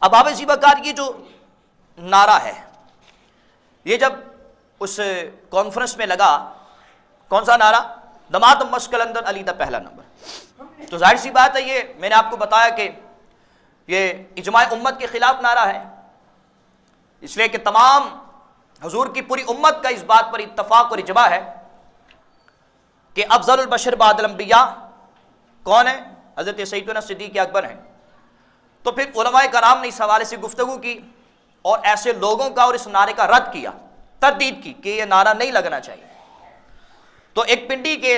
اب باب زیبکار کی جو نعرہ ہے یہ جب اس کانفرنس میں لگا، کون سا نعرہ؟ دماد مشکل اندر علی دا پہلا نمبر، تو ظاہر سی بات ہے یہ میں نے آپ کو بتایا کہ یہ اجماع امت کے خلاف نعرہ ہے، اس لیے کہ تمام حضور کی پوری امت کا اس بات پر اتفاق اور اجماع ہے کہ افضل البشر بعد الانبیاء کون ہے؟ حضرت سیدنا صدیق اکبر ہیں۔ تو پھر علماء کرام نے اس حوالے سے گفتگو کی اور ایسے لوگوں کا اور اس نعرے کا رد کیا، تردید کی کہ یہ نعرہ نہیں لگنا چاہیے۔ تو ایک پنڈی کے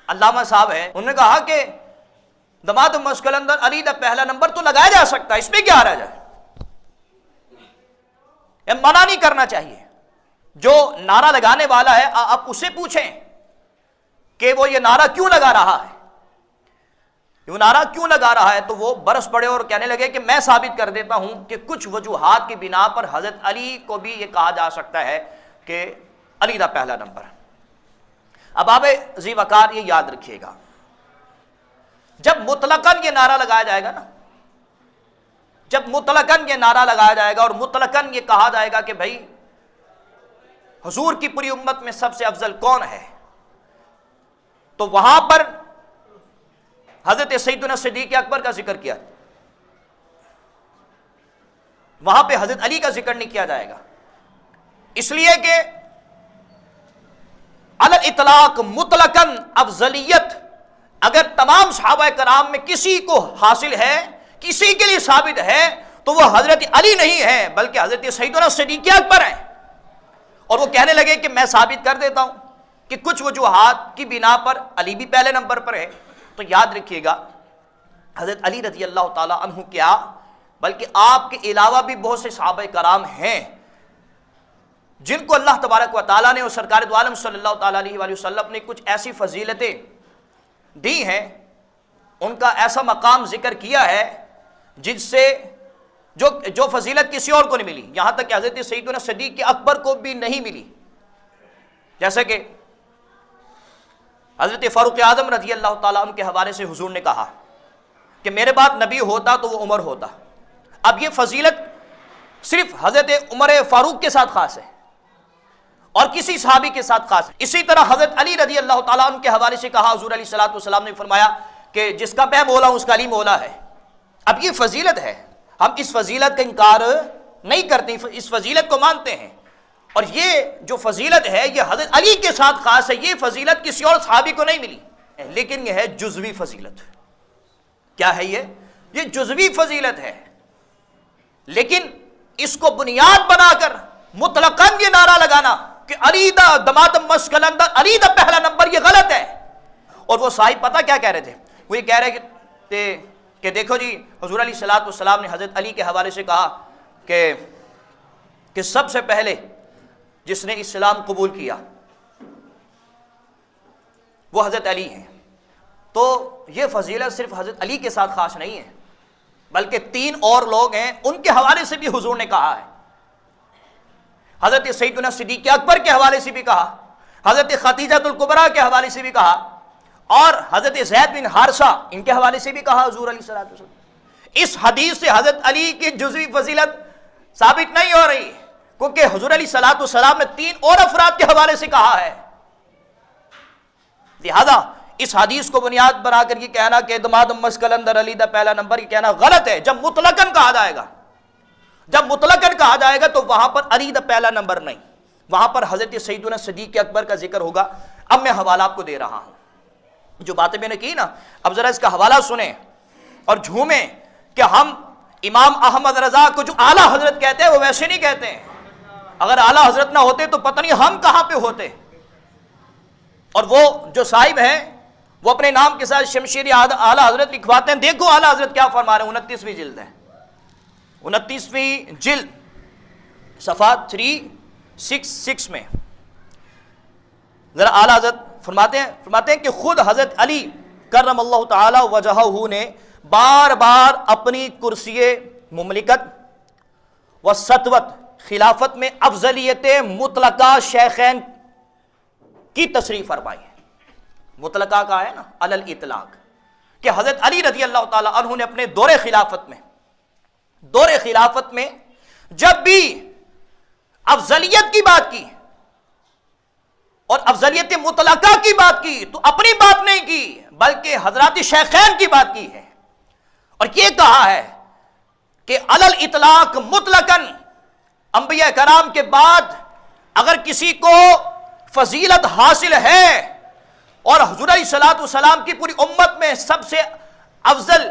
علامہ صاحب ہیں، انہوں نے کہا کہ دماد مشکل اندر علی دا پہلا نمبر تو لگایا جا سکتا ہے، اس میں کیا رہ جائے، یہ منع نہیں کرنا چاہیے۔ جو نعرہ لگانے والا ہے آپ اسے پوچھیں کہ وہ یہ نعرہ کیوں لگا رہا ہے، یہ نعرہ کیوں لگا رہا ہے، تو وہ برس پڑے اور کہنے لگے کہ میں ثابت کر دیتا ہوں کہ کچھ وجوہات کی بنا پر حضرت علی کو بھی یہ کہا جا سکتا ہے کہ علی دا پہلا نمبر۔ اب باب ذیوقار یہ یاد رکھیے گا، جب مطلقاً یہ نعرہ لگایا جائے گا نا، جب مطلقاً یہ نعرہ لگایا جائے گا اور مطلقاً یہ کہا جائے گا کہ بھائی حضور کی پوری امت میں سب سے افضل کون ہے، تو وہاں پر حضرت سیدنا صدیق اکبر کا ذکر کیا، وہاں پہ حضرت علی کا ذکر نہیں کیا جائے گا، اس لیے کہ علی الاطلاق مطلقاً افضلیت اگر تمام صحابہ کرام میں کسی کو حاصل ہے، کسی کے لیے ثابت ہے، تو وہ حضرت علی نہیں ہے بلکہ حضرت سیدنا صدیق اکبر ہیں۔ اور وہ کہنے لگے کہ میں ثابت کر دیتا ہوں کہ کچھ وجوہات کی بنا پر علی بھی پہلے نمبر پر ہے۔ تو یاد رکھیے گا حضرت علی رضی اللہ تعالیٰ عنہ کیا بلکہ آپ کے علاوہ بھی بہت سے صحابہ کرام ہیں جن کو اللہ تبارک و تعالیٰ نے اور سرکار دو عالم صلی اللہ تعالیٰ علیہ وآلہ وسلم نے کچھ ایسی فضیلتیں دی ہیں، ان کا ایسا مقام ذکر کیا ہے جن سے جو فضیلت کسی اور کو نہیں ملی، یہاں تک کہ حضرت سیدنا صدیق اکبر کو بھی نہیں ملی۔ جیسے کہ حضرت فاروق اعظم رضی اللہ تعالیٰ عنہ کے حوالے سے حضور نے کہا کہ میرے بعد نبی ہوتا تو وہ عمر ہوتا۔ اب یہ فضیلت صرف حضرت عمر فاروق کے ساتھ خاص ہے اور کسی صحابی کے ساتھ خاص ہے۔ اسی طرح حضرت علی رضی اللہ تعالیٰ عنہ کے حوالے سے کہا، حضور علیہ الصلوۃ والسلام نے فرمایا کہ جس کا میں مولا ہوں اس کا علی مولا ہے۔ اب یہ فضیلت ہے، ہم اس فضیلت کا انکار نہیں کرتے، اس فضیلت کو مانتے ہیں، اور یہ جو فضیلت ہے یہ حضرت علی کے ساتھ خاص ہے، یہ فضیلت کسی اور صحابی کو نہیں ملی، لیکن یہ ہے جزوی فضیلت۔ کیا ہے یہ جزوی فضیلت ہے، لیکن اس کو بنیاد بنا کر مطلقاً یہ نعرہ لگانا کہ علی دا دماد مشکل اندر علی دا پہلا نمبر، یہ غلط ہے۔ اور وہ صاحب پتہ کیا کہہ رہے تھے؟ وہ یہ کہہ رہے تھے کہ دیکھو جی حضور علیہ الصلوۃ والسلام نے حضرت علی کے حوالے سے کہا کہ سب سے پہلے جس نے اسلام قبول کیا وہ حضرت علی ہیں۔ تو یہ فضیلت صرف حضرت علی کے ساتھ خاص نہیں ہے بلکہ 3 اور لوگ ہیں، ان کے حوالے سے بھی حضور نے کہا ہے۔ حضرت سیدنا صدیق اکبر کے حوالے سے بھی کہا، حضرت خدیجہ الکبریٰ کے حوالے سے بھی کہا، اور حضرت زید بن حارثہ ان کے حوالے سے بھی کہا حضور علیہ الصلوۃ والسلام۔ اس حدیث سے حضرت علی کی جزوی فضیلت ثابت نہیں ہو رہی، کیونکہ حضور علیہ الصلوۃ والسلام نے 3 اور افراد کے حوالے سے کہا ہے۔ لہذا اس حدیث کو بنیاد بنا کر یہ کہنا کہ دماد مشکل اندر علی دا پہلا نمبر، یہ کہنا غلط ہے۔ جب مطلقاً کہا جائے گا، جب مطلقاً کہا جائے گا تو وہاں پر علی دا پہلا نمبر نہیں، وہاں پر حضرت سیدنا صدیق اکبر کا ذکر ہوگا۔ اب میں حوالہ آپ کو دے رہا ہوں، جو باتیں میں نے کی نا، اب ذرا اس کا حوالہ سنیں اور جھومیں کہ ہم امام احمد رضا کو جو اعلیٰ حضرت کہتے ہیں وہ ویسے نہیں کہتے ہیں۔ اگر اعلیٰ حضرت نہ ہوتے تو پتہ نہیں ہم کہاں پہ ہوتے۔ اور وہ جو صاحب ہیں وہ اپنے نام کے ساتھ شمشیر اعلیٰ حضرت لکھواتے ہیں، دیکھو اعلیٰ حضرت کیا فرما رہے ہیں۔ 29ویں جلد ہے، 29ویں جلد صفحہ 366 میں ذرا اعلیٰ حضرت فرماتے ہیں کہ خود حضرت علی کرم اللہ تعالی وجہہ نے بار بار اپنی کرسی مملکت و سطوت خلافت میں افضلیت مطلقہ شیخین کی تصریح فرمائی ہے۔ مطلقہ کا ہے نا علی الاطلاق، کہ حضرت علی رضی اللہ تعالی عنہ نے اپنے دور خلافت میں دور خلافت میں جب بھی افضلیت کی بات کی اور افضلیت مطلقہ کی بات کی تو اپنی بات نہیں کی بلکہ حضرات شیخین کی بات کی ہے، اور یہ کہا ہے کہ علی الاطلاق مطلقاً انبیاء کرام کے بعد اگر کسی کو فضیلت حاصل ہے اور حضور علیہ الصلوۃ والسلام کی پوری امت میں سب سے افضل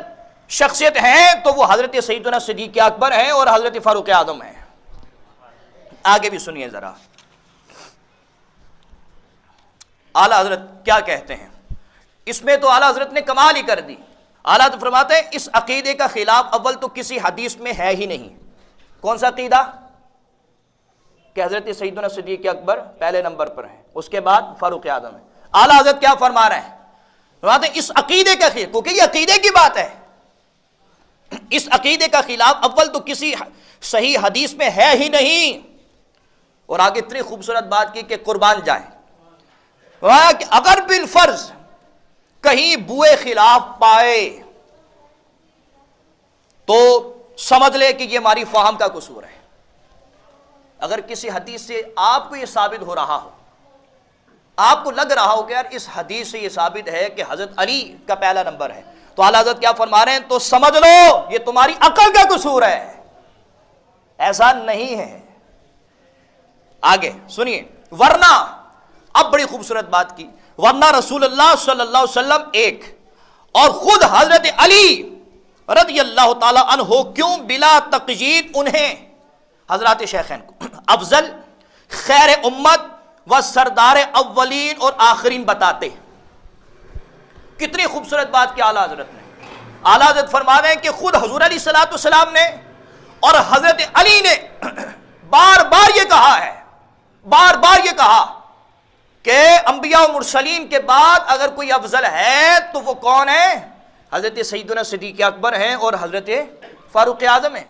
شخصیت ہیں تو وہ حضرت سیدنا صدیق اکبر ہیں اور حضرت فاروق اعظم ہیں۔ آگے بھی سنیے ذرا اعلیٰ حضرت کیا کہتے ہیں، اس میں تو اعلیٰ حضرت نے کمال ہی کر دی۔ اعلیٰ حضرت فرماتے ہیں اس عقیدے کا خلاف اول تو کسی حدیث میں ہے ہی نہیں۔ کون سا عقیدہ؟ کہ حضرت سیدنا صدیق اکبر پہلے نمبر پر ہیں، اس کے بعد فاروق اعظم ہے۔ اعلیٰ حضرت کیا فرما رہے ہیں؟ فرماتے ہیں اس عقیدے کا خلاف، کیونکہ یہ عقیدے کی بات ہے، اس عقیدے کا خلاف اول تو کسی صحیح حدیث میں ہے ہی نہیں۔ اور آگے اتنی خوبصورت بات کی کہ قربان جائیں، کہ اگر بالفرض کہیں بوئے خلاف پائے تو سمجھ لے کہ یہ ہماری فہم کا قصور ہے۔ اگر کسی حدیث سے آپ کو یہ ثابت ہو رہا ہو، آپ کو لگ رہا ہو کہ یار اس حدیث سے یہ ثابت ہے کہ حضرت علی کا پہلا نمبر ہے، تو اعلیٰ حضرت کیا فرما رہے ہیں؟ تو سمجھ لو یہ تمہاری عقل کا قصور ہے، ایسا نہیں ہے۔ آگے سنیے، ورنہ اب بڑی خوبصورت بات کی، ورنہ رسول اللہ صلی اللہ علیہ وسلم ایک اور خود حضرت علی رضی اللہ تعالی عنہ کیوں بلا تقیید انہیں حضرات شیخین کو افضل، خیر امت و سردار اولین اور آخرین بتاتے ہیں۔ کتنی خوبصورت بات کی اعلیٰ حضرت نے۔ اعلیٰ حضرت فرما رہے ہیں کہ خود حضور علیہ الصلوۃ والسلام نے اور حضرت علی نے بار بار یہ کہا ہے، بار بار یہ کہا کہ انبیاء و مرسلین کے بعد اگر کوئی افضل ہے تو وہ کون ہے؟ حضرت سیدنا صدیق اکبر ہیں اور حضرت فاروق اعظم ہیں۔